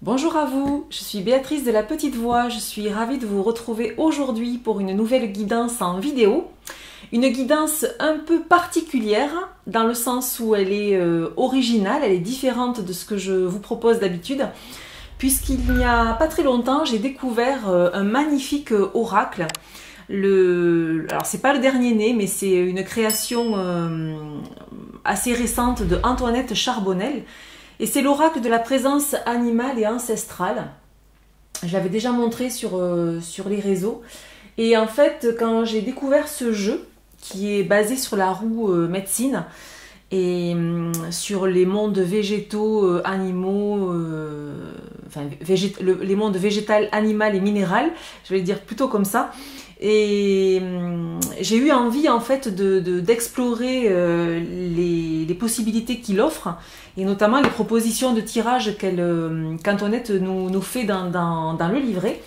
Bonjour à vous, je suis Béatrice de la Petite Voix, je suis ravie de vous retrouver aujourd'hui pour une nouvelle guidance en vidéo. Une guidance un peu particulière dans le sens où elle est originale, elle est différente de ce que je vous propose d'habitude, puisqu'il n'y a pas très longtemps j'ai découvert un magnifique oracle. Alors c'est pas le dernier né, mais c'est une création assez récente de Antoinette Charbonnel. Et c'est l'oracle de la présence animale et ancestrale. Je l'avais déjà montré sur les réseaux. Et en fait, quand j'ai découvert ce jeu, qui est basé sur la roue médecine, et sur les mondes végétaux, animaux, les mondes végétal, animal et minéral, je vais le dire plutôt comme ça. Et j'ai eu envie en fait d'explorer les possibilités qu'il offre, et notamment les propositions de tirage qu'Antoinette nous fait dans le livret.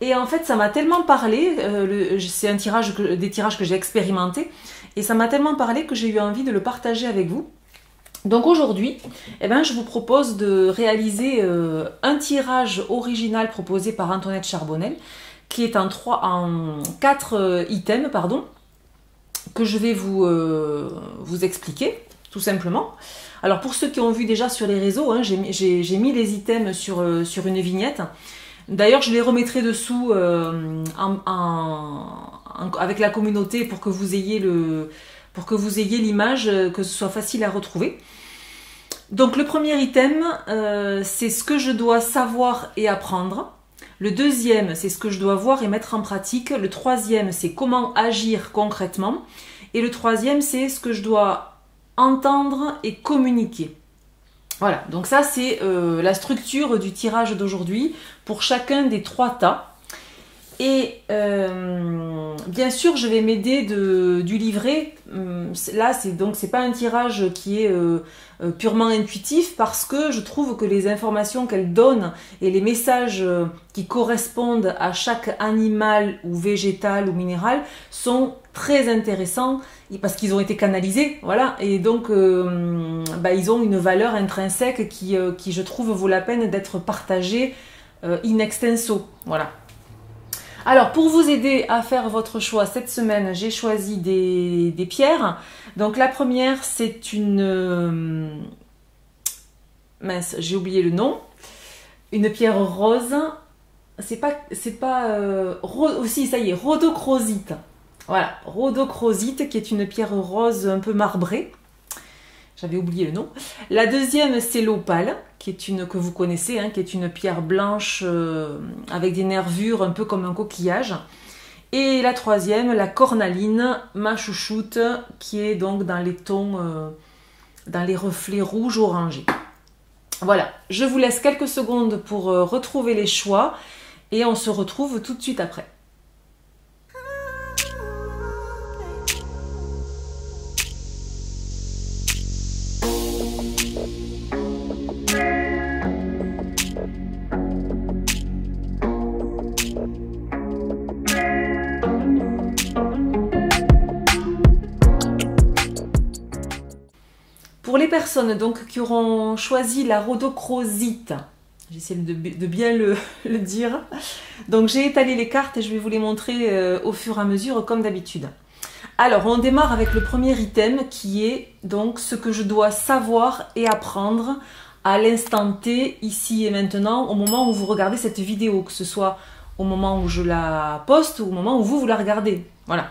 Et en fait ça m'a tellement parlé, c'est des tirages que j'ai expérimenté, et ça m'a tellement parlé que j'ai eu envie de le partager avec vous. Donc aujourd'hui, je vous propose de réaliser un tirage original proposé par Antoinette Charbonnel, qui est en 4 items, que je vais vous expliquer, tout simplement. Alors pour ceux qui ont vu déjà sur les réseaux, j'ai mis les items sur une vignette. D'ailleurs, je les remettrai dessous avec la communauté pour que vous ayez l'image, que ce soit facile à retrouver. Donc le premier item, c'est ce que je dois savoir et apprendre. Le deuxième, c'est ce que je dois voir et mettre en pratique. Le troisième, c'est comment agir concrètement. Et le troisième, c'est ce que je dois entendre et communiquer. Voilà, donc ça c'est la structure du tirage d'aujourd'hui pour chacun des 3 tas. Et bien sûr, je vais m'aider du livret. Là, c'est pas un tirage qui est purement intuitif, parce que je trouve que les informations qu'elle donne et les messages qui correspondent à chaque animal ou végétal ou minéral sont très intéressants parce qu'ils ont été canalisés, voilà, et donc ils ont une valeur intrinsèque qui je trouve vaut la peine d'être partagée in extenso, voilà. Alors, pour vous aider à faire votre choix cette semaine, j'ai choisi des pierres. Donc la première, c'est une... mince, j'ai oublié le nom. Une pierre rose. Aussi, ça y est, rhodochrosite. Voilà, rhodochrosite, qui est une pierre rose un peu marbrée. J'avais oublié le nom. La deuxième, c'est l'opale, que vous connaissez, qui est une pierre blanche avec des nervures un peu comme un coquillage. Et la troisième, la cornaline, ma chouchoute, qui est donc dans les tons, dans les reflets rouges orangés. Voilà, je vous laisse quelques secondes pour retrouver les choix et on se retrouve tout de suite après. Pour les personnes donc qui auront choisi la rhodochrosite, j'essaie de bien le dire, donc j'ai étalé les cartes et je vais vous les montrer au fur et à mesure comme d'habitude. Alors on démarre avec le premier item qui est donc ce que je dois savoir et apprendre à l'instant T, ici et maintenant, au moment où vous regardez cette vidéo, que ce soit au moment où je la poste ou au moment où vous la regardez. Voilà,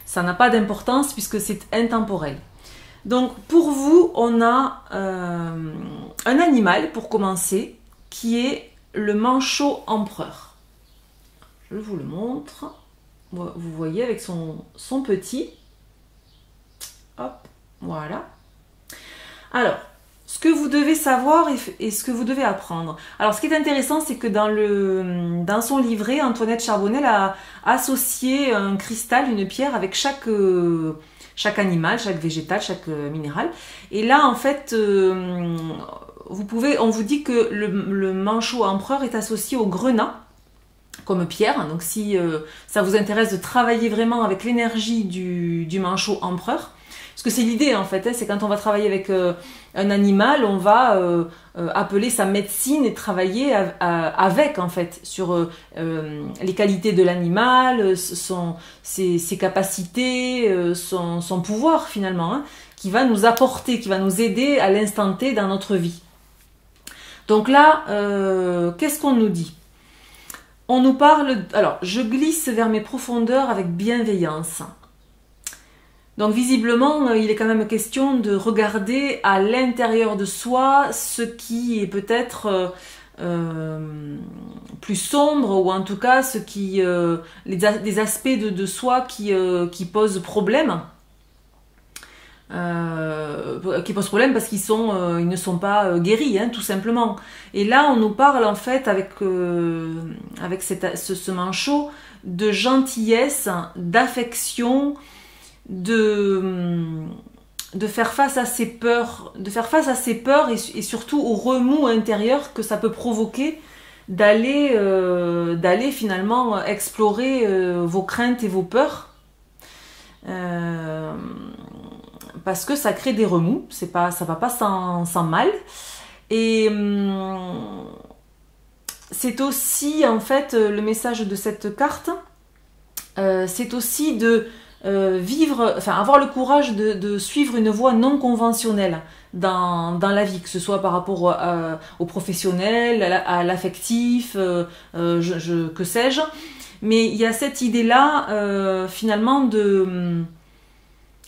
ça n'a pas d'importance puisque c'est intemporel. Donc pour vous, on a un animal pour commencer qui est le manchot empereur. Je vous le montre. Vous voyez avec son petit. Hop, voilà. Alors, ce que vous devez savoir et ce que vous devez apprendre. Alors ce qui est intéressant, c'est que dans son livret, Antoinette Charbonnel a associé un cristal, une pierre avec chaque animal, chaque végétal, chaque minéral. Et là, en fait, on vous dit que le manchot empereur est associé au grenat comme pierre. Donc si ça vous intéresse de travailler vraiment avec l'énergie du manchot empereur, Parce que c'est l'idée en fait, hein, c'est quand on va travailler avec un animal, on va appeler sa médecine et travailler avec en fait sur les qualités de l'animal, ses capacités, son pouvoir finalement, hein, qui va nous apporter, qui va nous aider à l'instant T dans notre vie. Donc là, qu'est-ce qu'on nous dit? On nous parle... Alors, je glisse vers mes profondeurs avec bienveillance. Donc visiblement, il est quand même question de regarder à l'intérieur de soi ce qui est peut-être plus sombre, ou en tout cas ce qui, des aspects de soi qui posent problème. Qui posent problème parce qu'ils ne sont pas guéris, hein, tout simplement. Et là, on nous parle en fait avec ce manchot de gentillesse, d'affection, de faire face à ses peurs, et surtout au remous intérieur que ça peut provoquer d'aller finalement explorer vos craintes et vos peurs. Parce que ça crée des remous, ça va pas sans mal. Et c'est aussi en fait le message de cette carte, c'est aussi de avoir le courage de suivre une voie non conventionnelle dans la vie, que ce soit par rapport au professionnel, à l'affectif, que sais-je. Mais il y a cette idée-là finalement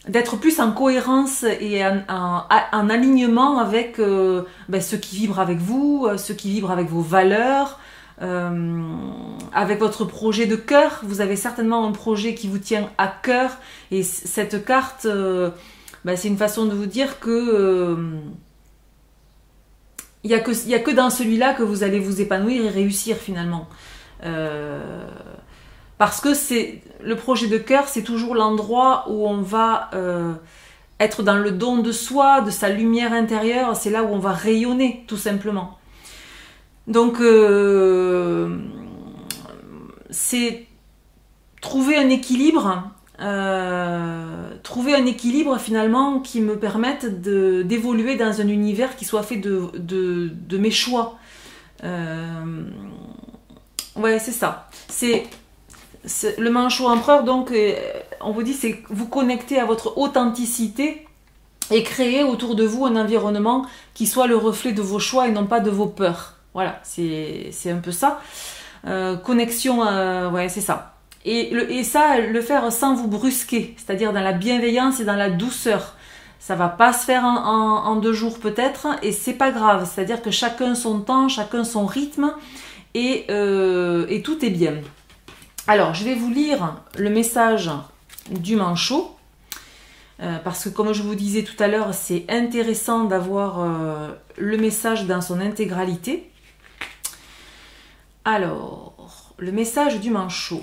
d'être plus en cohérence et en alignement avec ce qui vibre avec vous, ce qui vibre avec vos valeurs, avec votre projet de cœur. Vous avez certainement un projet qui vous tient à cœur, et cette carte, c'est une façon de vous dire que il y a que dans celui-là que vous allez vous épanouir et réussir finalement. Parce que le projet de cœur, c'est toujours l'endroit où on va être dans le don de soi, de sa lumière intérieure. C'est là où on va rayonner, tout simplement. Donc, c'est trouver un équilibre finalement qui me permette d'évoluer dans un univers qui soit fait de mes choix. Ouais, c'est ça. Le manchot empereur, donc, on vous dit, c'est vous connecter à votre authenticité et créer autour de vous un environnement qui soit le reflet de vos choix et non pas de vos peurs. Voilà, c'est un peu ça. Connexion, ouais, c'est ça. Et ça, le faire sans vous brusquer, c'est-à-dire dans la bienveillance et dans la douceur. Ça va pas se faire en 2 jours peut-être, et c'est pas grave. C'est-à-dire que chacun son temps, chacun son rythme, et tout est bien. Alors, je vais vous lire le message du manchot, parce que comme je vous disais tout à l'heure, c'est intéressant d'avoir le message dans son intégralité. Alors, le message du manchot,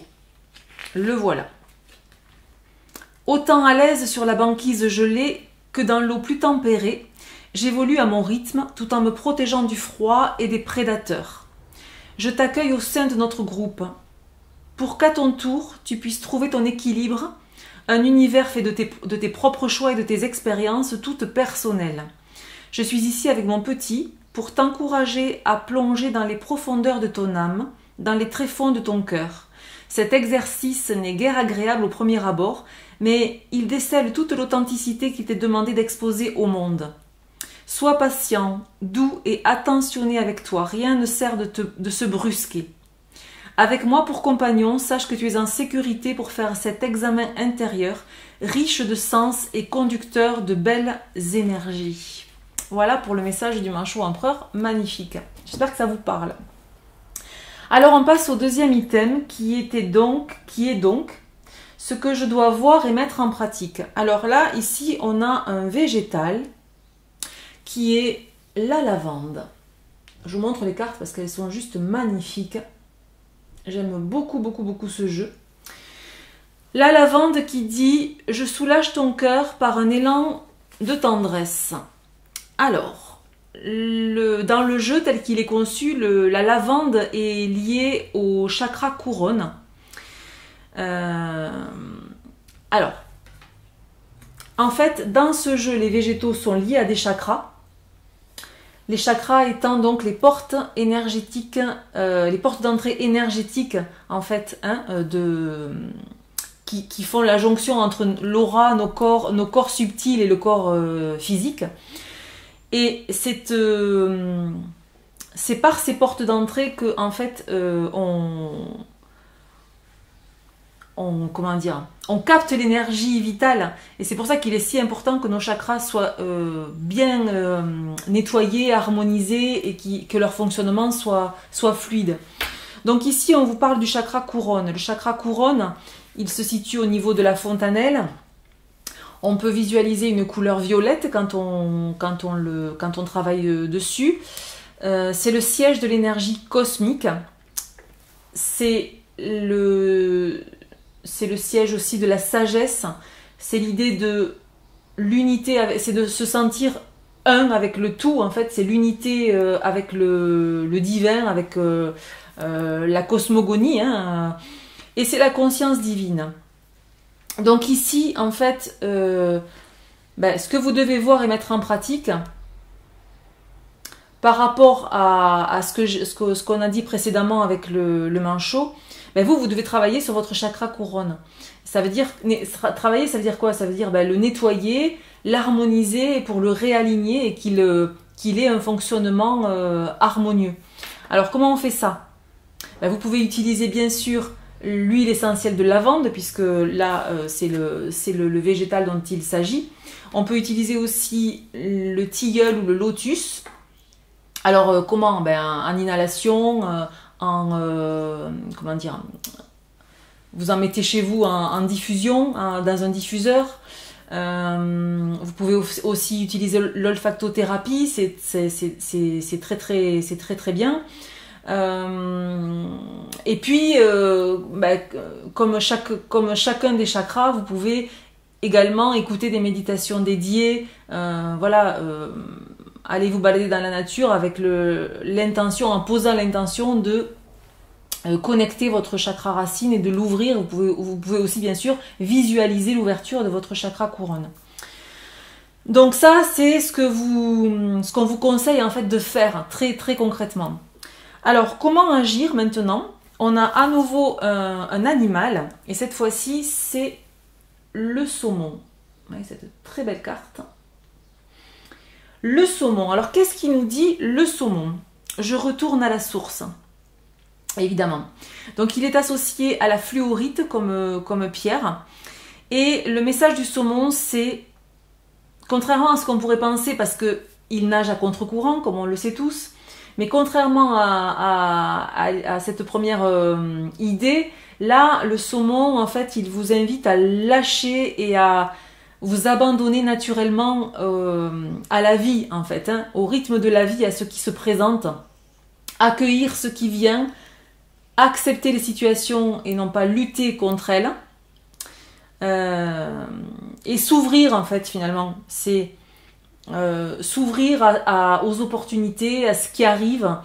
le voilà. Autant à l'aise sur la banquise gelée que dans l'eau plus tempérée, j'évolue à mon rythme tout en me protégeant du froid et des prédateurs. Je t'accueille au sein de notre groupe, pour qu'à ton tour, tu puisses trouver ton équilibre, un univers fait de tes propres choix et de tes expériences toutes personnelles. Je suis ici avec mon petit pour t'encourager à plonger dans les profondeurs de ton âme, dans les tréfonds de ton cœur. Cet exercice n'est guère agréable au premier abord, mais il décèle toute l'authenticité qu'il t'est demandé d'exposer au monde. Sois patient, doux et attentionné avec toi, rien ne sert de se brusquer. Avec moi pour compagnon, sache que tu es en sécurité pour faire cet examen intérieur, riche de sens et conducteur de belles énergies. Voilà pour le message du manchot empereur, magnifique. J'espère que ça vous parle. Alors on passe au deuxième item qui est donc ce que je dois voir et mettre en pratique. Alors là, ici, on a un végétal qui est la lavande. Je vous montre les cartes parce qu'elles sont juste magnifiques. J'aime beaucoup, beaucoup, beaucoup ce jeu. La lavande qui dit « Je soulage ton cœur par un élan de tendresse ». Alors, dans le jeu tel qu'il est conçu, la lavande est liée au chakra couronne. Alors, En fait, dans ce jeu, les végétaux sont liés à des chakras. Les chakras étant donc les portes énergétiques, les portes d'entrée énergétiques, en fait, hein, qui font la jonction entre l'aura, nos corps subtils et le corps physique. Et c'est par ces portes d'entrée que, en fait, on capte l'énergie vitale, et c'est pour ça qu'il est si important que nos chakras soient bien nettoyés, harmonisés, et que leur fonctionnement soit fluide. Donc ici on vous parle du chakra couronne. Le chakra couronne, il se situe au niveau de la fontanelle. On peut visualiser une couleur violette quand on travaille dessus. C'est le siège de l'énergie cosmique. C'est le siège aussi de la sagesse. C'est l'idée de l'unité, c'est de se sentir un avec le tout. En fait, c'est l'unité avec le divin, avec la cosmogonie, hein, et c'est la conscience divine. Donc ici, en fait, ce que vous devez voir et mettre en pratique par rapport à ce qu'on a dit précédemment avec le manchot, vous devez travailler sur votre chakra couronne. Ça veut dire, travailler, ça veut dire quoi? Ça veut dire le nettoyer, l'harmoniser pour le réaligner et qu'il ait un fonctionnement harmonieux. Alors comment on fait ça? Vous pouvez utiliser bien sûr l'huile essentielle de lavande, puisque là c'est le végétal dont il s'agit. On peut utiliser aussi le tilleul ou le lotus. Alors comment? En inhalation, comment dire, vous en mettez chez vous en diffusion, dans un diffuseur. Vous pouvez aussi utiliser l'olfactothérapie, c'est très bien. Et puis comme chacun des chakras, vous pouvez également écouter des méditations dédiées. Allez vous balader dans la nature avec l'intention, en posant l'intention de connecter votre chakra racine et de l'ouvrir. Vous pouvez aussi bien sûr visualiser l'ouverture de votre chakra couronne. Donc ça, c'est ce qu'on vous conseille en fait de faire très très concrètement. Alors comment agir maintenant? On a à nouveau un animal, et cette fois-ci c'est le saumon. Vous voyez cette très belle carte. Le saumon. Alors qu'est-ce qu'il nous dit le saumon? Je retourne à la source. Évidemment. Donc il est associé à la fluorite comme pierre. Et le message du saumon, c'est, contrairement à ce qu'on pourrait penser, parce qu'il nage à contre-courant, comme on le sait tous, mais contrairement à cette première idée, là, le saumon, en fait, il vous invite à lâcher et à vous abandonner naturellement à la vie, en fait, hein, au rythme de la vie, à ce qui se présente, accueillir ce qui vient, accepter les situations et non pas lutter contre elles, et s'ouvrir, en fait, finalement. C'est s'ouvrir aux opportunités, à ce qui arrive,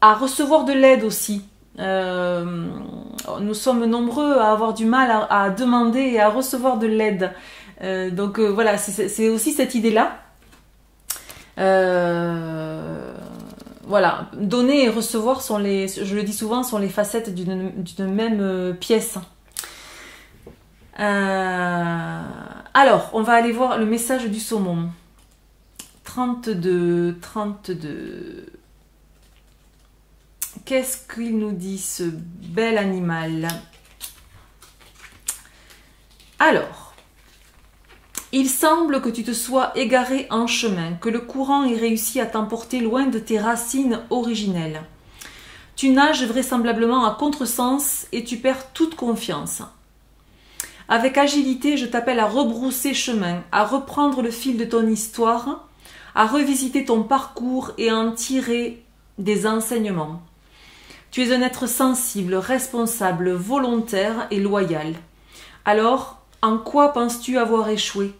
à recevoir de l'aide aussi. Nous sommes nombreux à avoir du mal à demander et à recevoir de l'aide. Donc voilà, c'est aussi cette idée-là. Voilà, donner et recevoir sont je le dis souvent, sont les facettes d'une même pièce. Alors, on va aller voir le message du saumon. 32. Qu'est-ce qu'il nous dit, ce bel animal? Alors, il semble que tu te sois égaré en chemin, que le courant ait réussi à t'emporter loin de tes racines originelles. Tu nages vraisemblablement à contresens et tu perds toute confiance. Avec agilité, je t'appelle à rebrousser chemin, à reprendre le fil de ton histoire, à revisiter ton parcours et à en tirer des enseignements. Tu es un être sensible, responsable, volontaire et loyal. Alors, en quoi penses-tu avoir échoué?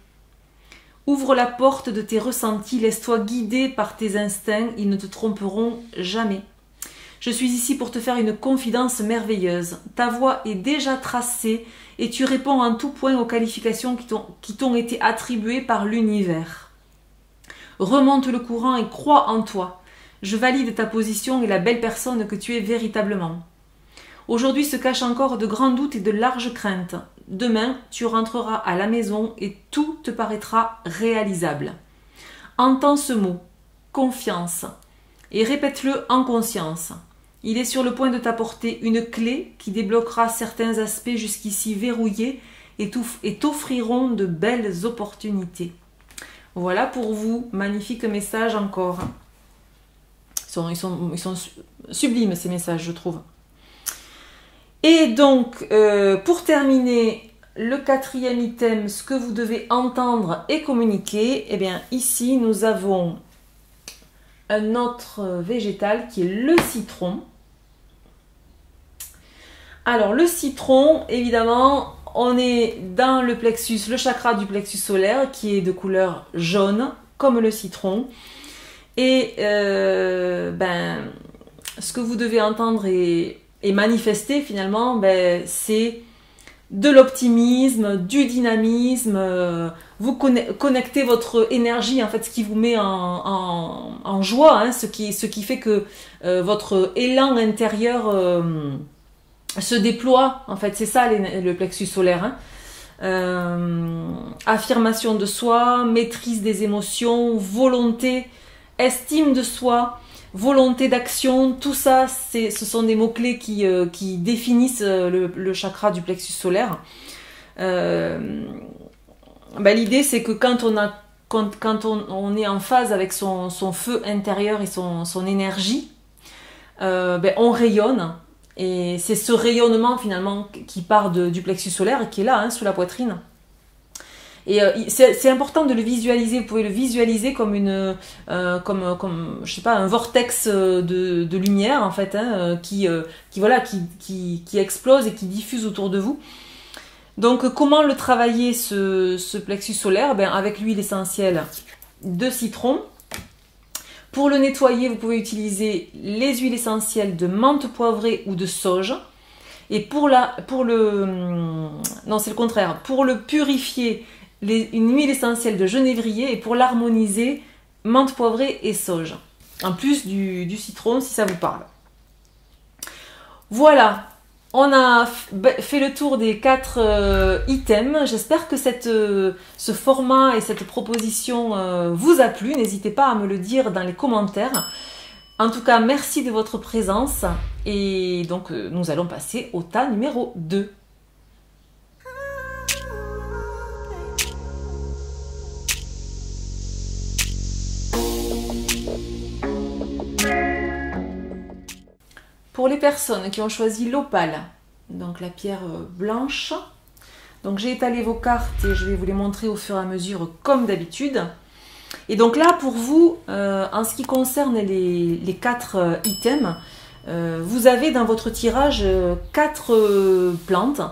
Ouvre la porte de tes ressentis, laisse-toi guider par tes instincts, ils ne te tromperont jamais. Je suis ici pour te faire une confidence merveilleuse. Ta voie est déjà tracée et tu réponds en tout point aux qualifications qui t'ont été attribuées par l'univers. Remonte le courant et crois en toi. Je valide ta position et la belle personne que tu es véritablement. Aujourd'hui se cachent encore de grands doutes et de larges craintes. Demain, tu rentreras à la maison et tout te paraîtra réalisable. Entends ce mot, confiance, et répète-le en conscience. Il est sur le point de t'apporter une clé qui débloquera certains aspects jusqu'ici verrouillés et t'offriront de belles opportunités. Voilà pour vous, magnifique message encore. Ils sont sublimes ces messages, je trouve. Et donc, pour terminer, le 4e item, ce que vous devez entendre et communiquer, eh bien ici nous avons un autre végétal qui est le citron. Alors le citron, évidemment, on est dans le plexus, le chakra du plexus solaire qui est de couleur jaune, comme le citron. Et ce que vous devez entendre et manifester finalement, c'est de l'optimisme, du dynamisme, vous connectez votre énergie, en fait, ce qui vous met en joie, hein, ce qui fait que votre élan intérieur se déploie, en fait, c'est ça le plexus solaire. Affirmation de soi, maîtrise des émotions, volonté, estime de soi, volonté d'action, tout ça, ce sont des mots-clés qui définissent le chakra du plexus solaire. L'idée, c'est que quand on est en phase avec son feu intérieur et son énergie, on rayonne. Et c'est ce rayonnement finalement qui part du plexus solaire, qui est là, hein, sous la poitrine. Et c'est important de le visualiser. Vous pouvez le visualiser comme je sais pas, un vortex de lumière en fait, hein, qui explose et qui diffuse autour de vous. Donc comment le travailler ce plexus solaire? Avec l'huile essentielle de citron. Pour le nettoyer, vous pouvez utiliser les huiles essentielles de menthe poivrée ou de sauge. Et pour le purifier, une huile essentielle de genévrier, et pour l'harmoniser, menthe poivrée et sauge. En plus du citron, si ça vous parle. Voilà, on a fait le tour des 4 items. J'espère que ce format et cette proposition vous a plu. N'hésitez pas à me le dire dans les commentaires. En tout cas, merci de votre présence. Et donc, nous allons passer au tas numéro 2. Pour les personnes qui ont choisi l'opale, donc la pierre blanche, donc j'ai étalé vos cartes et je vais vous les montrer au fur et à mesure comme d'habitude. Et donc là pour vous, en ce qui concerne les 4 items, vous avez dans votre tirage 4 plantes.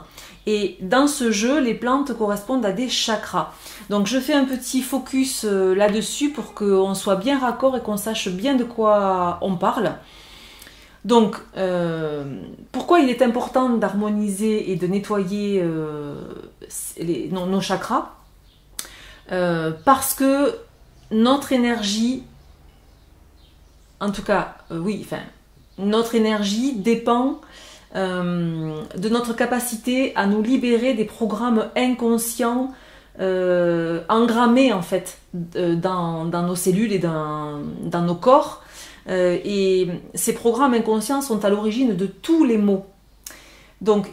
Et dans ce jeu, les plantes correspondent à des chakras. Donc je fais un petit focus là-dessus pour qu'on soit bien raccord et qu'on sache bien de quoi on parle. Donc, pourquoi il est important d'harmoniser et de nettoyer nos chakras? Parce que notre énergie, en tout cas, notre énergie dépend de notre capacité à nous libérer des programmes inconscients engrammés en fait dans nos cellules et dans nos corps. Et ces programmes inconscients sont à l'origine de tous les maux. Donc,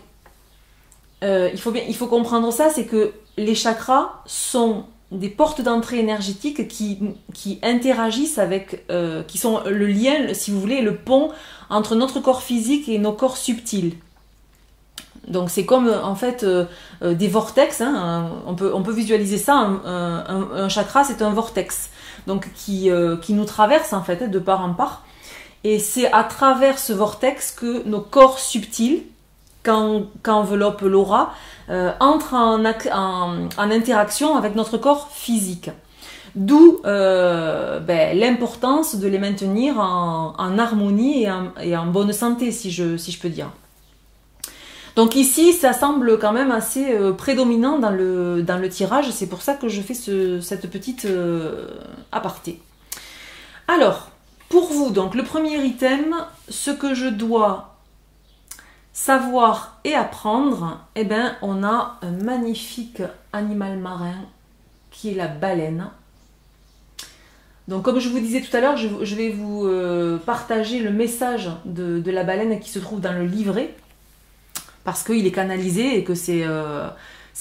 il faut comprendre ça, c'est que les chakras sont des portes d'entrée énergétiques qui interagissent avec, qui sont le lien, si vous voulez, le pont entre notre corps physique et nos corps subtils. Donc c'est comme en fait des vortex, hein, on peut visualiser ça, un chakra c'est un vortex, donc qui nous traverse en fait de part en part, et c'est à travers ce vortex que nos corps subtils, qu'enveloppe l'aura, entrent en interaction avec notre corps physique. D'où l'importance de les maintenir en harmonie et en bonne santé, si je peux dire. Donc ici, ça semble quand même assez prédominant dans le tirage. C'est pour ça que je fais cette petite aparté. Alors, pour vous, donc le premier item, ce que je dois savoir et apprendre, eh bien, on a un magnifique animal marin qui est la baleine. Donc comme je vous disais tout à l'heure, je vais vous partager le message de la baleine qui se trouve dans le livret, parce qu'il est canalisé et que c'est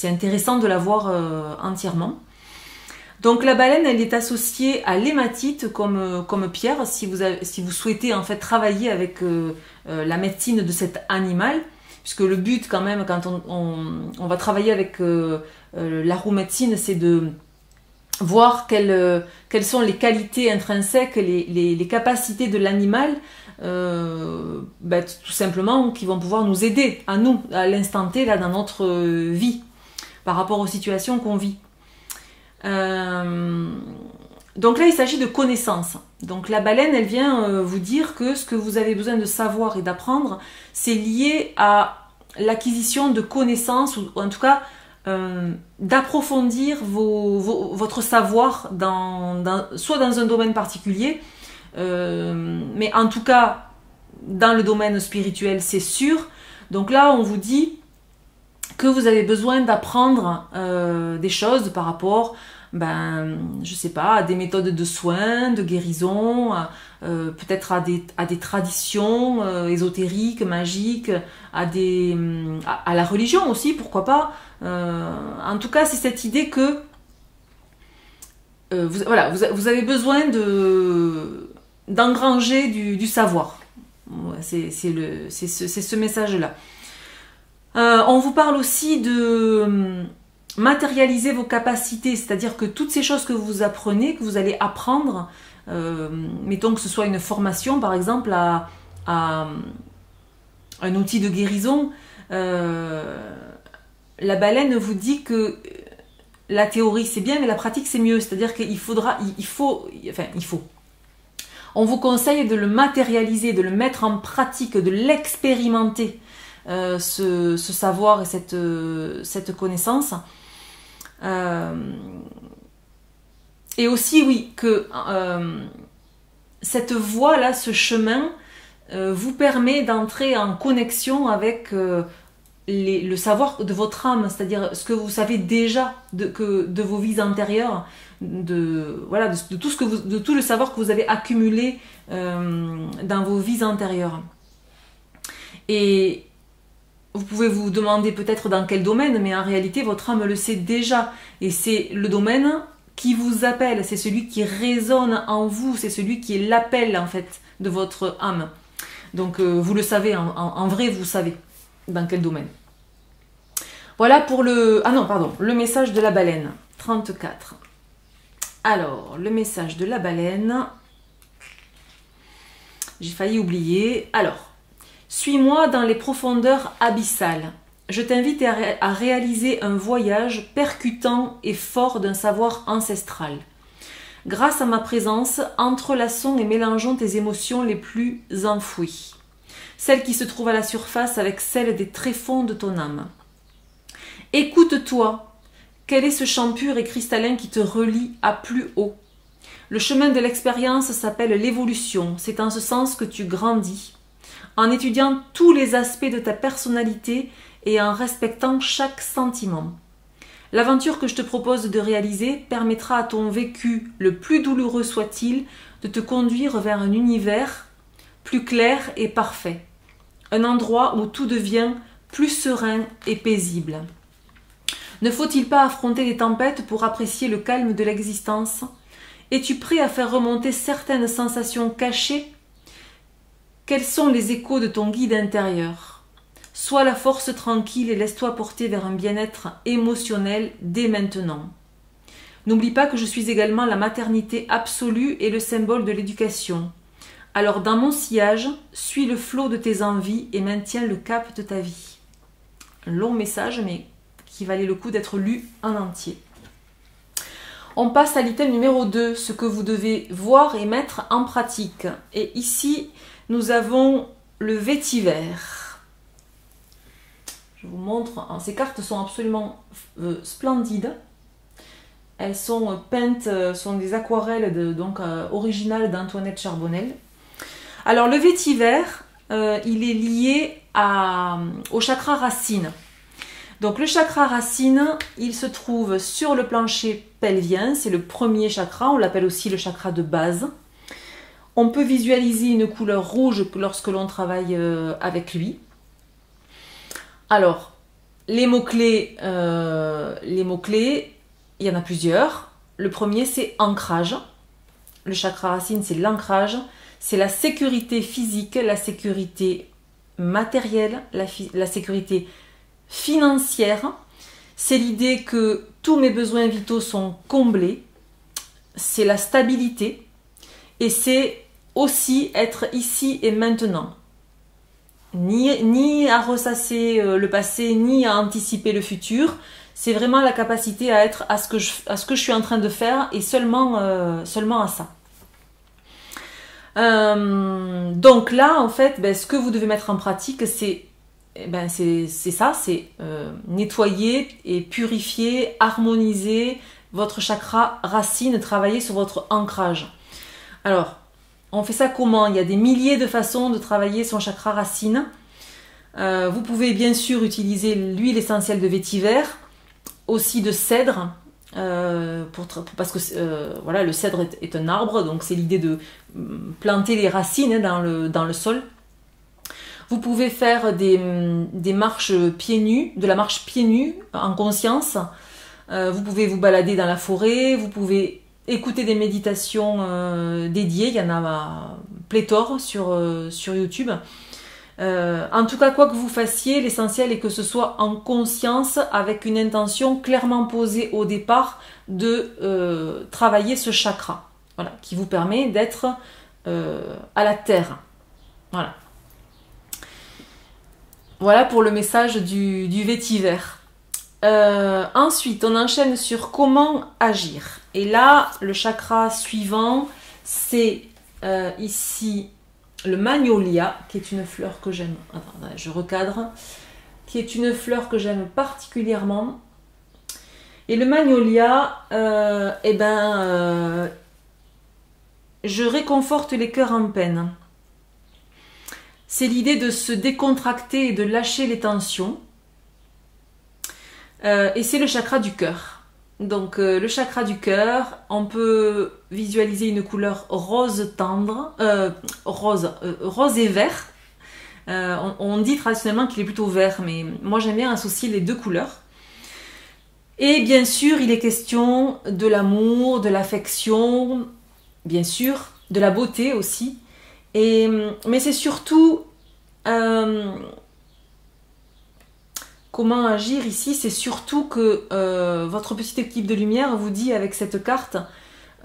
intéressant de la voir entièrement. Donc la baleine, elle est associée à l'hématite comme pierre, si vous souhaitez en fait travailler avec la médecine de cet animal, puisque le but quand même quand on va travailler avec l'aromédecine, c'est de voir quelles sont les qualités intrinsèques, les capacités de l'animal, tout simplement, qui vont pouvoir nous aider, à nous, à l'instant T, là, dans notre vie, par rapport aux situations qu'on vit. Donc là, il s'agit de connaissances. Donc la baleine, elle vient vous dire que ce que vous avez besoin de savoir et d'apprendre, c'est lié à l'acquisition de connaissances, ou en tout cas, d'approfondir votre savoir soit dans un domaine particulier, mais en tout cas dans le domaine spirituel, c'est sûr. Donc là, on vous dit que vous avez besoin d'apprendre des choses par rapport, je sais pas, à des méthodes de soins, de guérison, peut-être à des traditions ésotériques, magiques, à la religion aussi, pourquoi pas. En tout cas, c'est cette idée que vous avez besoin d'engranger du savoir. C'est ce message-là. On vous parle aussi de matérialiser vos capacités, c'est-à-dire que toutes ces choses que vous apprenez, que vous allez apprendre, mettons que ce soit une formation par exemple à un outil de guérison, la baleine vous dit que la théorie c'est bien mais la pratique c'est mieux, c'est-à-dire qu'il faut. On vous conseille de le matérialiser, de le mettre en pratique, de l'expérimenter, ce savoir et cette connaissance. Et aussi, oui, que cette voie-là, ce chemin, vous permet d'entrer en connexion avec le savoir de votre âme, c'est-à-dire ce que vous savez déjà de vos vies antérieures, de tout le savoir que vous avez accumulé dans vos vies antérieures. Et vous pouvez vous demander peut-être dans quel domaine, mais en réalité votre âme le sait déjà, et c'est le domaine qui vous appelle, c'est celui qui résonne en vous, c'est celui qui est l'appel en fait de votre âme. Donc vous le savez, en vrai vous savez dans quel domaine. Voilà pour le message de la baleine, 34. Alors, le message de la baleine, j'ai failli oublier. Alors, suis-moi dans les profondeurs abyssales. Je t'invite à réaliser un voyage percutant et fort d'un savoir ancestral. Grâce à ma présence, entrelaçons et mélangeons tes émotions les plus enfouies, celles qui se trouvent à la surface avec celles des tréfonds de ton âme. Écoute-toi. Quel est ce champ pur et cristallin qui te relie à plus haut? Le chemin de l'expérience s'appelle l'évolution. C'est en ce sens que tu grandis, en étudiant tous les aspects de ta personnalité et en respectant chaque sentiment. L'aventure que je te propose de réaliser permettra à ton vécu, le plus douloureux soit-il, de te conduire vers un univers plus clair et parfait. Un endroit où tout devient plus serein et paisible. Ne faut-il pas affronter les tempêtes pour apprécier le calme de l'existence? Es-tu prêt à faire remonter certaines sensations cachées? Quels sont les échos de ton guide intérieur? Sois la force tranquille et laisse-toi porter vers un bien-être émotionnel dès maintenant. N'oublie pas que je suis également la maternité absolue et le symbole de l'éducation. Alors dans mon sillage, suis le flot de tes envies et maintiens le cap de ta vie. Un long message, mais qui valait le coup d'être lu en entier. On passe à l'item numéro 2, ce que vous devez voir et mettre en pratique. Et ici, nous avons le vétiver. Je vous montre. Ces cartes sont absolument splendides. Elles sont peintes, sont des aquarelles originales d'Antoinette Charbonnel. Alors le vétiver, il est lié au chakra racine. Donc le chakra racine, il se trouve sur le plancher pelvien, c'est le premier chakra, on l'appelle aussi le chakra de base. On peut visualiser une couleur rouge lorsque l'on travaille avec lui. Alors, les mots-clés, il y en a plusieurs. Le premier, c'est ancrage. Le chakra racine, c'est l'ancrage. C'est la sécurité physique, la sécurité matérielle, la sécurité financière. C'est l'idée que tous mes besoins vitaux sont comblés. C'est la stabilité. Et c'est aussi être ici et maintenant. Ni à ressasser le passé, ni à anticiper le futur. C'est vraiment la capacité à être à ce que je suis en train de faire et seulement à ça. Donc là, en fait, ce que vous devez mettre en pratique, c'est ça, c'est nettoyer et purifier, harmoniser votre chakra racine, travailler sur votre ancrage. Alors, on fait ça comment? Il y a des milliers de façons de travailler son chakra racine. Vous pouvez bien sûr utiliser l'huile essentielle de vétiver, aussi de cèdre, parce que voilà, le cèdre est un arbre, donc c'est l'idée de planter les racines dans le sol. Vous pouvez faire des marches pieds nus, de la marche pieds nus en conscience. Vous pouvez vous balader dans la forêt, vous pouvez écouter des méditations dédiées, il y en a pléthore sur YouTube. En tout cas, quoi que vous fassiez, l'essentiel est que ce soit en conscience, avec une intention clairement posée au départ de travailler ce chakra, voilà, qui vous permet d'être à la terre. Voilà. Voilà pour le message du vétiver. Ensuite, on enchaîne sur comment agir. Et là, le chakra suivant, c'est ici le magnolia, qui est une fleur que j'aime. Attends, je recadre. Qui est une fleur que j'aime particulièrement. Et le magnolia, je réconforte les cœurs en peine. C'est l'idée de se décontracter et de lâcher les tensions. Et c'est le chakra du cœur. Donc le chakra du cœur, on peut visualiser une couleur rose tendre, rose et vert. On dit traditionnellement qu'il est plutôt vert, mais moi j'aime bien associer les deux couleurs. Et bien sûr, il est question de l'amour, de l'affection, bien sûr, de la beauté aussi. Mais c'est surtout... comment agir ici, c'est surtout que votre petite équipe de lumière vous dit avec cette carte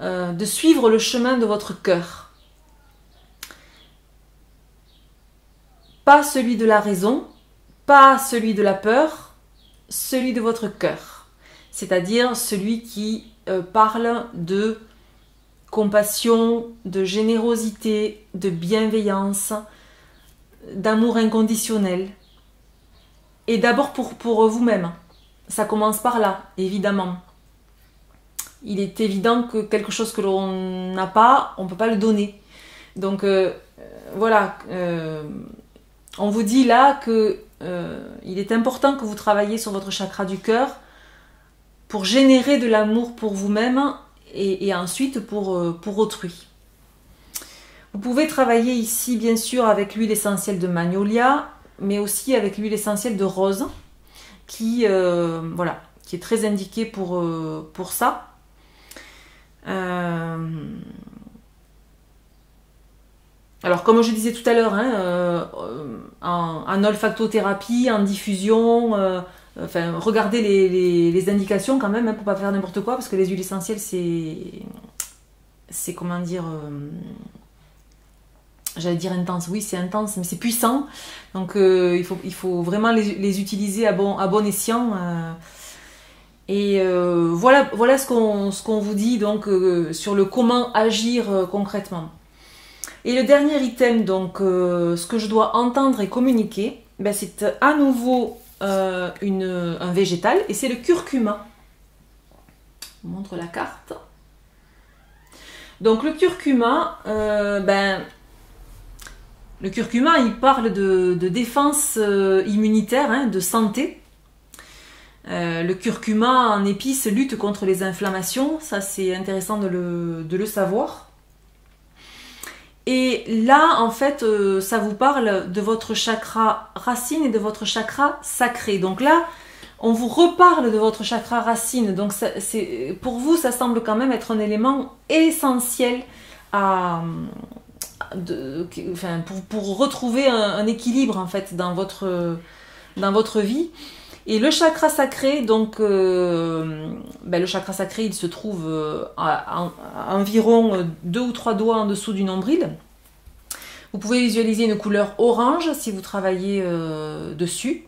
de suivre le chemin de votre cœur. Pas celui de la raison, pas celui de la peur, celui de votre cœur. C'est-à-dire celui qui parle de compassion, de générosité, de bienveillance, d'amour inconditionnel. Et d'abord pour vous-même. Ça commence par là, évidemment. Il est évident que quelque chose que l'on n'a pas, on ne peut pas le donner. Donc voilà, on vous dit là que il est important que vous travailliez sur votre chakra du cœur pour générer de l'amour pour vous-même et ensuite pour autrui. Vous pouvez travailler ici bien sûr avec l'huile essentielle de magnolia, mais aussi avec l'huile essentielle de rose, qui est très indiquée pour ça. Alors, comme je disais tout à l'heure, en olfactothérapie, en diffusion, regardez les indications quand même, pour pas faire n'importe quoi, parce que les huiles essentielles, c'est comment dire... J'allais dire intense, oui c'est intense, mais c'est puissant. Donc il faut vraiment les utiliser à bon escient. Voilà ce qu'on vous dit donc sur le comment agir concrètement. Et le dernier item, donc ce que je dois entendre et communiquer, c'est à nouveau un végétal et c'est le curcuma. Je vous montre la carte. Donc le curcuma, le curcuma, il parle de défense immunitaire, hein, de santé. Le curcuma en épices lutte contre les inflammations, ça c'est intéressant de le savoir. Et là, en fait, ça vous parle de votre chakra racine et de votre chakra sacré. Donc là, on vous reparle de votre chakra racine. Donc pour vous, ça semble quand même être un élément essentiel pour retrouver un équilibre en fait dans votre vie. Et le chakra sacré, donc le chakra sacré, il se trouve à environ 2 ou 3 doigts en dessous du nombril. Vous pouvez visualiser une couleur orange si vous travaillez dessus.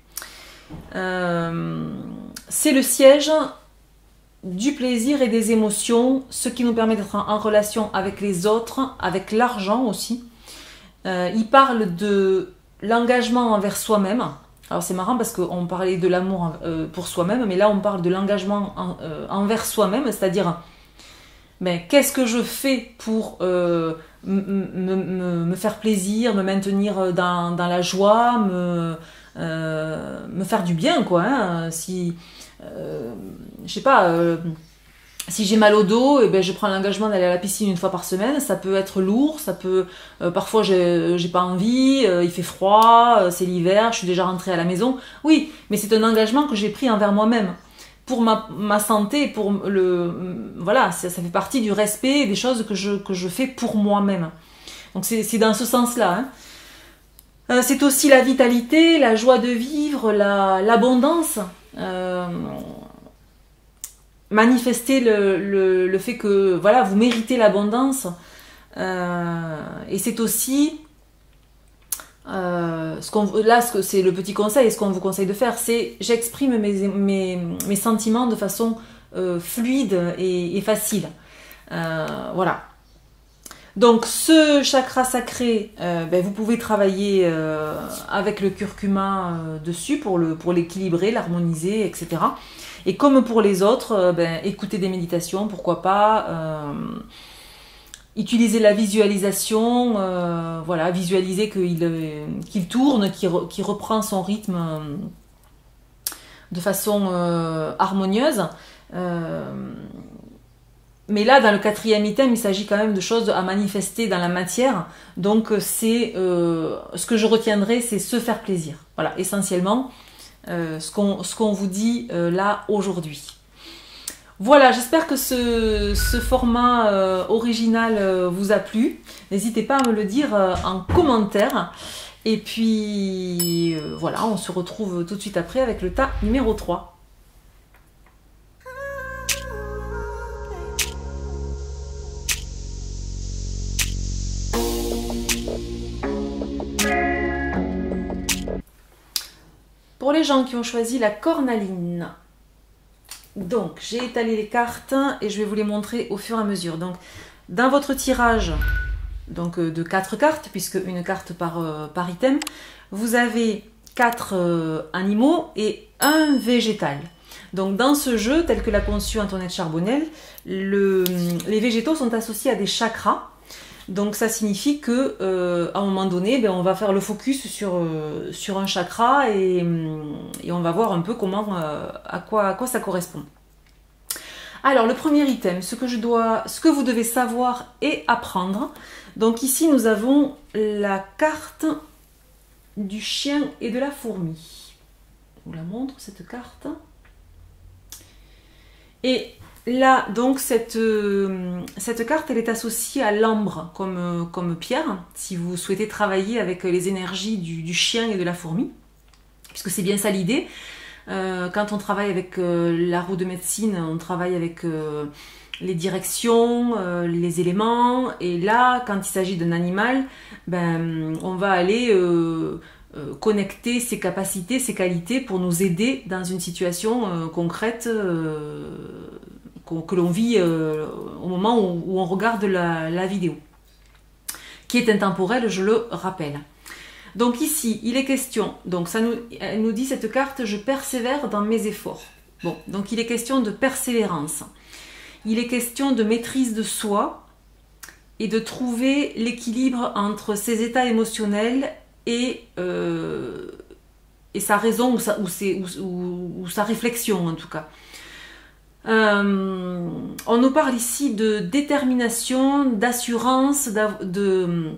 C'est le siège du plaisir et des émotions, ce qui nous permet d'être en relation avec les autres, avec l'argent aussi. Il parle de l'engagement envers soi-même. Alors c'est marrant parce qu'on parlait de l'amour pour soi-même, mais là on parle de l'engagement envers soi-même, c'est-à-dire qu'est-ce que je fais pour me faire plaisir, me maintenir dans la joie, me faire du bien, quoi. Hein. Si, je sais pas, si j'ai mal au dos, je prends l'engagement d'aller à la piscine une fois par semaine. Ça peut être lourd, ça peut parfois j'ai pas envie, il fait froid, c'est l'hiver, je suis déjà rentrée à la maison. Oui, mais c'est un engagement que j'ai pris envers moi-même. Pour ma santé, pour voilà, ça fait partie du respect des choses que je fais pour moi-même. Donc c'est dans ce sens-là. Hein. C'est aussi la vitalité, la joie de vivre, l'abondance. Manifester le fait que voilà, vous méritez l'abondance. Et c'est aussi ce que c'est le petit conseil, et ce qu'on vous conseille de faire, c'est j'exprime mes sentiments de façon fluide et facile. Voilà. Donc ce chakra sacré, vous pouvez travailler avec le curcuma dessus pour l'équilibrer, l'harmoniser, etc. Et comme pour les autres, écouter des méditations, pourquoi pas. Utiliser la visualisation, visualiser qu'il tourne, qu'il reprend son rythme de façon harmonieuse. Mais là, dans le 4e item, il s'agit quand même de choses à manifester dans la matière. Donc, ce que je retiendrai, c'est se faire plaisir. Voilà, essentiellement, ce qu'on vous dit là aujourd'hui. Voilà, j'espère que ce format original vous a plu. N'hésitez pas à me le dire en commentaire. Et puis, voilà, on se retrouve tout de suite après avec le tas numéro 3. Pour les gens qui ont choisi la cornaline, donc j'ai étalé les cartes et je vais vous les montrer au fur et à mesure. Donc dans votre tirage de 4 cartes, puisque une carte par item, vous avez 4 animaux et un végétal. Donc dans ce jeu, tel que l'a conçu Antoinette Charbonnel, les végétaux sont associés à des chakras. Donc ça signifie que à un moment donné, on va faire le focus sur un chakra et on va voir un peu à quoi ça correspond. Alors le premier item, ce que vous devez savoir et apprendre. Donc ici nous avons la carte du chien et de la fourmi. Je vous la montre cette carte. Et là, donc, cette carte, elle est associée à l'ambre comme pierre, si vous souhaitez travailler avec les énergies du chien et de la fourmi, puisque c'est bien ça l'idée. Quand on travaille avec la roue de médecine, on travaille avec les directions, les éléments, et là, quand il s'agit d'un animal, on va aller connecter ses capacités, ses qualités pour nous aider dans une situation concrète que l'on vit au moment où on regarde la vidéo, qui est intemporelle, je le rappelle. Donc ici, il est question, donc elle nous dit cette carte, je persévère dans mes efforts. Bon, donc il est question de persévérance. Il est question de maîtrise de soi et de trouver l'équilibre entre ses états émotionnels et sa raison ou sa réflexion en tout cas. On nous parle ici de détermination, d'assurance, de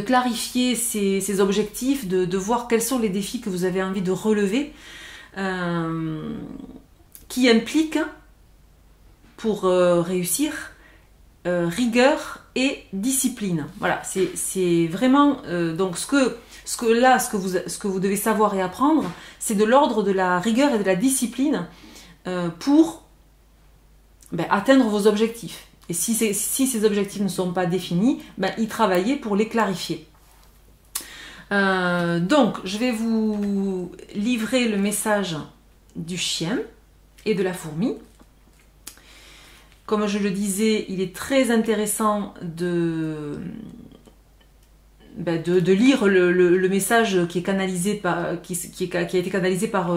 clarifier ses objectifs, de voir quels sont les défis que vous avez envie de relever, qui impliquent, pour réussir, rigueur et discipline. Voilà, c'est vraiment donc ce que vous devez savoir et apprendre, c'est de l'ordre de la rigueur et de la discipline pour atteindre vos objectifs. Et si ces objectifs ne sont pas définis, y travailler pour les clarifier. Donc, je vais vous livrer le message du chien et de la fourmi. Comme je le disais, il est très intéressant de lire le message qui est canalisé qui a été canalisé par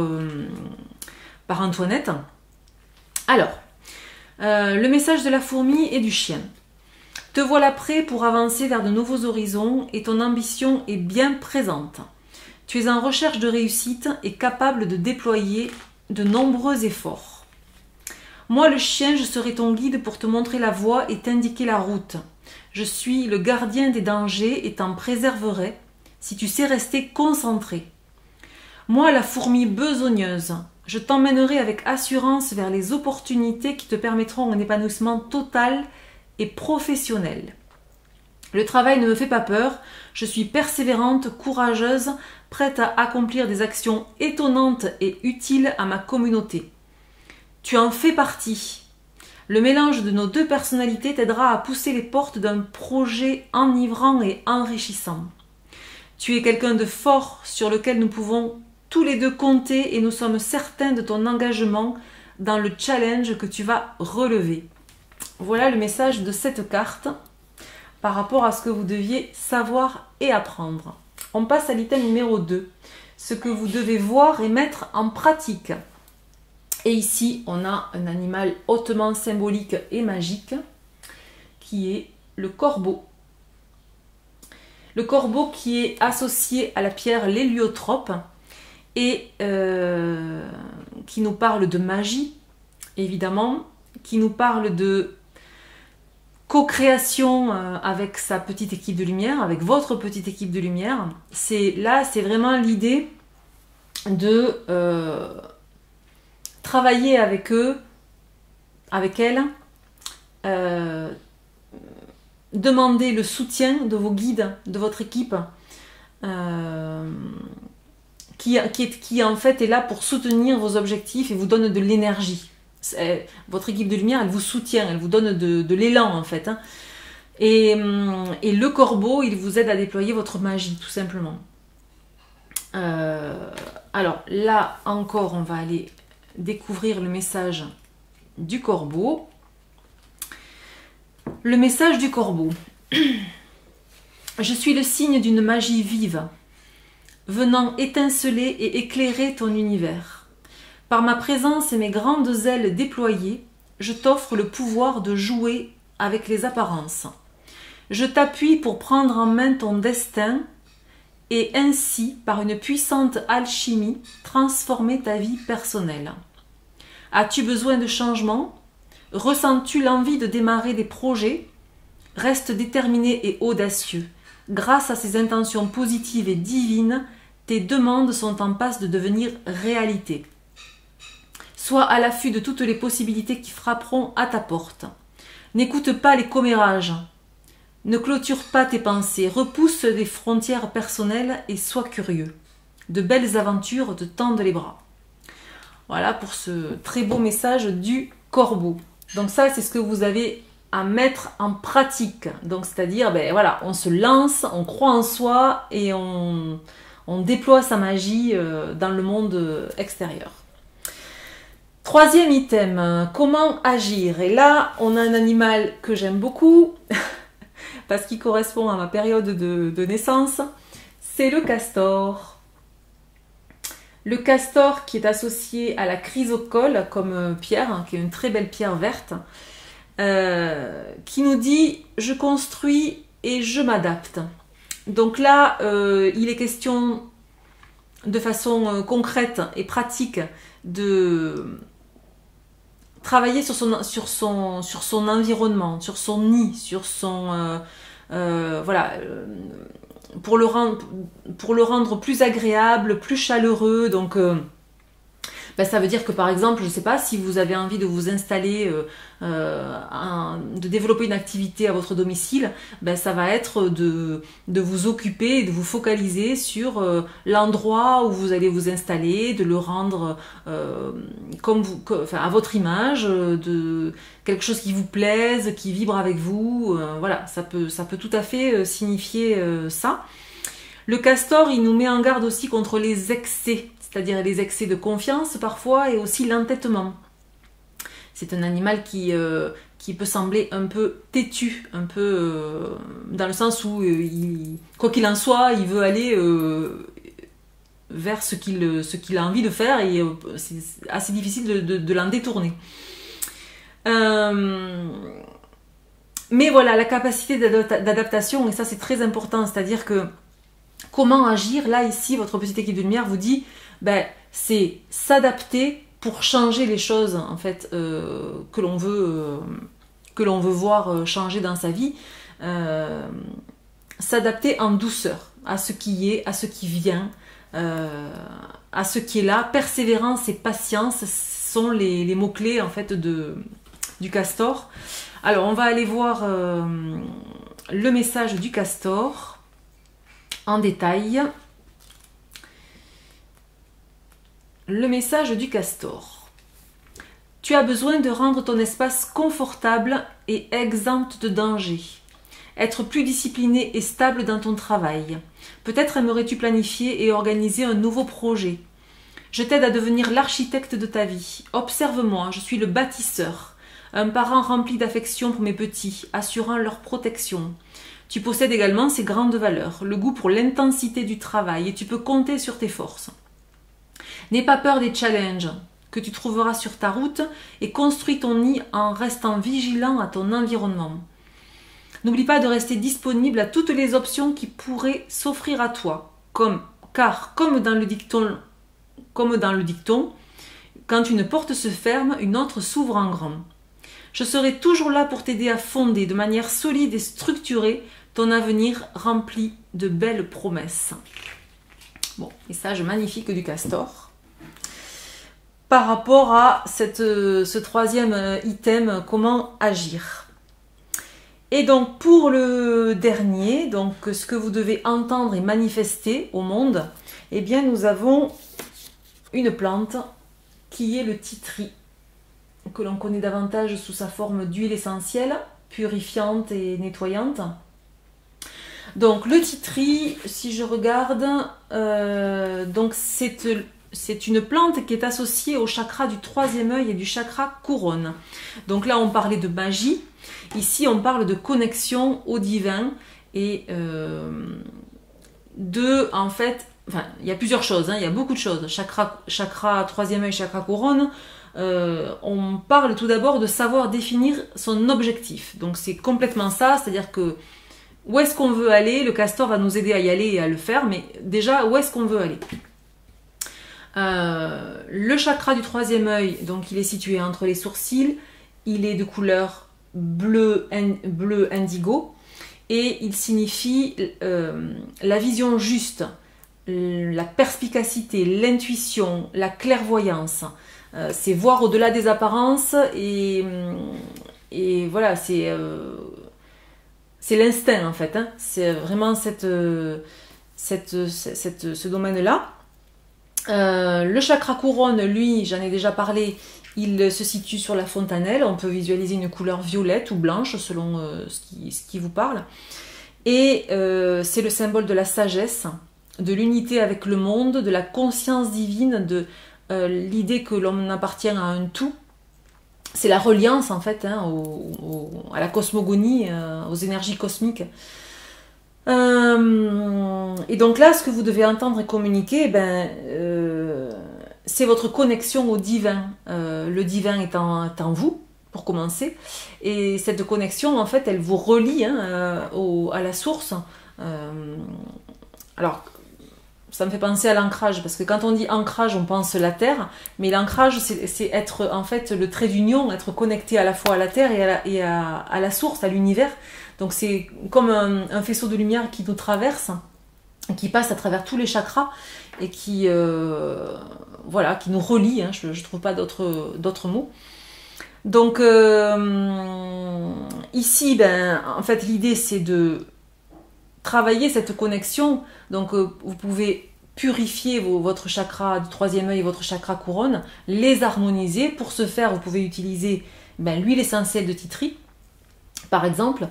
Antoinette. Alors, le message de la fourmi et du chien. Te voilà prêt pour avancer vers de nouveaux horizons et ton ambition est bien présente. Tu es en recherche de réussite et capable de déployer de nombreux efforts. Moi, le chien, je serai ton guide pour te montrer la voie et t'indiquer la route. Je suis le gardien des dangers et t'en préserverai si tu sais rester concentré. Moi, la fourmi besogneuse, je t'emmènerai avec assurance vers les opportunités qui te permettront un épanouissement total et professionnel. Le travail ne me fait pas peur, je suis persévérante, courageuse, prête à accomplir des actions étonnantes et utiles à ma communauté. Tu en fais partie. Le mélange de nos deux personnalités t'aidera à pousser les portes d'un projet enivrant et enrichissant. Tu es quelqu'un de fort sur lequel nous pouvons tous les deux compter et nous sommes certains de ton engagement dans le challenge que tu vas relever. Voilà le message de cette carte par rapport à ce que vous deviez savoir et apprendre. On passe à l'item numéro 2, ce que vous devez voir et mettre en pratique. Et ici, on a un animal hautement symbolique et magique qui est le corbeau. Le corbeau qui est associé à la pierre l'héliotrope et qui nous parle de magie, évidemment, qui nous parle de co-création avec sa petite équipe de lumière, avec votre petite équipe de lumière. C'est vraiment l'idée de travailler avec eux, avec elle, demander le soutien de vos guides, de votre équipe, qui en fait est là pour soutenir vos objectifs et vous donne de l'énergie. Votre équipe de lumière, elle vous soutient, elle vous donne de l'élan en fait. Hein. Et le corbeau, il vous aide à déployer votre magie, tout simplement. Alors là encore, on va aller découvrir le message du corbeau. Le message du corbeau. Je suis le signe d'une magie vive, venant étinceler et éclairer ton univers. Par ma présence et mes grandes ailes déployées, je t'offre le pouvoir de jouer avec les apparences. Je t'appuie pour prendre en main ton destin et ainsi, par une puissante alchimie, transformer ta vie personnelle. As-tu besoin de changement? Ressens-tu l'envie de démarrer des projets? Reste déterminé et audacieux. Grâce à ces intentions positives et divines, tes demandes sont en passe de devenir réalité. Sois à l'affût de toutes les possibilités qui frapperont à ta porte. N'écoute pas les commérages. Ne clôture pas tes pensées. Repousse les frontières personnelles et sois curieux. De belles aventures te tendent les bras. Voilà pour ce très beau message du corbeau. Donc ça, c'est ce que vous avez à mettre en pratique. Donc c'est-à-dire, voilà, on se lance, on croit en soi et on déploie sa magie dans le monde extérieur. Troisième item, comment agir? Et là, on a un animal que j'aime beaucoup, parce qu'il correspond à ma période de naissance. c'est le castor. Le castor qui est associé à la chrysocole comme pierre, qui est une très belle pierre verte, qui nous dit « je construis et je m'adapte ». Donc là, il est question de façon concrète et pratique de travailler sur son environnement, sur son nid, sur son... voilà, pour le rendre plus agréable, plus chaleureux. Donc, ben, ça veut dire que par exemple, je ne sais pas, si vous avez envie de vous installer, de développer une activité à votre domicile, ben, ça va être de vous occuper et de vous focaliser sur l'endroit où vous allez vous installer, de le rendre enfin, à votre image, de quelque chose qui vous plaise, qui vibre avec vous. Voilà, ça peut tout à fait signifier ça. Le castor, il nous met en garde aussi contre les excès, c'est-à-dire les excès de confiance parfois et aussi l'entêtement. C'est un animal qui peut sembler un peu têtu, un peu dans le sens où, quoi qu'il en soit, il veut aller vers ce qu'il a envie de faire et c'est assez difficile de l'en détourner. Mais voilà, la capacité d'adaptation, et ça c'est très important, c'est-à-dire que comment agir, là ici, votre petite équipe de lumière vous dit, ben, c'est s'adapter pour changer les choses en fait que l'on veut voir changer dans sa vie, s'adapter en douceur à ce qui est, à ce qui vient, à ce qui est là. Persévérance et patience sont les mots-clés en fait du castor. Alors on va aller voir le message du castor en détail. Le message du castor. Tu as besoin de rendre ton espace confortable et exempt de danger. Être plus discipliné et stable dans ton travail. Peut-être aimerais-tu planifier et organiser un nouveau projet. Je t'aide à devenir l'architecte de ta vie. Observe-moi, je suis le bâtisseur. Un parent rempli d'affection pour mes petits, assurant leur protection. Tu possèdes également ces grandes valeurs, le goût pour l'intensité du travail et tu peux compter sur tes forces. N'aie pas peur des challenges que tu trouveras sur ta route et construis ton nid en restant vigilant à ton environnement. N'oublie pas de rester disponible à toutes les options qui pourraient s'offrir à toi, car comme dans le dicton, quand une porte se ferme, une autre s'ouvre en grand. Je serai toujours là pour t'aider à fonder de manière solide et structurée ton avenir rempli de belles promesses. Bon, message magnifique du castor. Par rapport à ce troisième item, comment agir. Et donc pour le dernier, donc ce que vous devez entendre et manifester au monde, eh bien nous avons une plante qui est le titri, que l'on connaît davantage sous sa forme d'huile essentielle, purifiante et nettoyante. Donc le titri, si je regarde, donc c'est une plante qui est associée au chakra du troisième œil et du chakra couronne. Donc là on parlait de magie, ici on parle de connexion au divin et en fait, enfin il y a plusieurs choses, hein, il y a beaucoup de choses. Chakra troisième œil, chakra couronne, on parle tout d'abord de savoir définir son objectif. Donc c'est complètement ça, c'est-à-dire que où est-ce qu'on veut aller, le castor va nous aider à y aller et à le faire, mais déjà où est-ce qu'on veut aller. Le chakra du troisième œil, donc il est situé entre les sourcils, il est de couleur bleu indigo et il signifie la vision juste, la perspicacité, l'intuition, la clairvoyance. C'est voir au-delà des apparences et voilà, c'est l'instinct en fait, hein. C'est vraiment ce domaine-là. Le chakra couronne, lui, j'en ai déjà parlé, il se situe sur la fontanelle. On peut visualiser une couleur violette ou blanche selon ce qui vous parle. Et c'est le symbole de la sagesse, de l'unité avec le monde, de la conscience divine, de l'idée que l'on appartient à un tout. C'est la reliance en fait, hein, à la cosmogonie, aux énergies cosmiques. Et donc là, ce que vous devez entendre et communiquer, c'est votre connexion au divin. Le divin est en vous, pour commencer. Et cette connexion, en fait, elle vous relie à la source. Alors, ça me fait penser à l'ancrage, parce que quand on dit ancrage, on pense la terre, mais l'ancrage, c'est être en fait le trait d'union, être connecté à la fois à la terre et à la source, à l'univers. Donc c'est comme un faisceau de lumière qui nous traverse, qui passe à travers tous les chakras et qui nous relie, je ne trouve pas d'autres mots. Donc ici, en fait, l'idée c'est de travailler cette connexion. Donc vous pouvez purifier votre chakra du troisième œil et votre chakra couronne, les harmoniser. Pour ce faire, vous pouvez utiliser l'huile essentielle de titri, par exemple.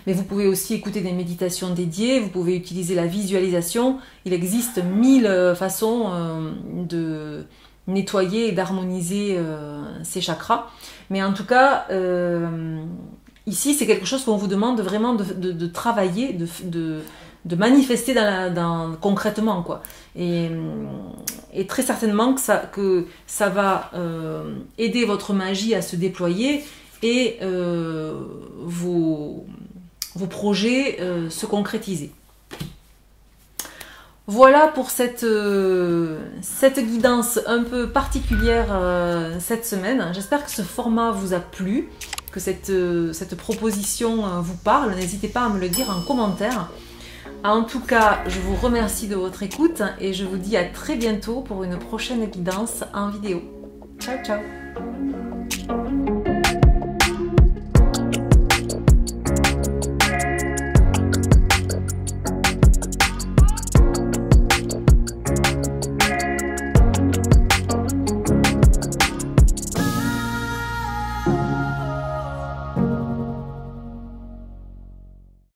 Mais vous pouvez aussi écouter des méditations dédiées, vous pouvez utiliser la visualisation. Il existe 1000 façons de nettoyer et d'harmoniser ces chakras. Mais en tout cas, ici, c'est quelque chose qu'on vous demande vraiment de travailler, de manifester concrètement, quoi. Et très certainement que ça va aider votre magie à se déployer et vos projets se concrétiser. Voilà pour cette guidance un peu particulière cette semaine. J'espère que ce format vous a plu, que cette proposition vous parle. N'hésitez pas à me le dire en commentaire. En tout cas, je vous remercie de votre écoute et je vous dis à très bientôt pour une prochaine guidance en vidéo. Ciao, ciao!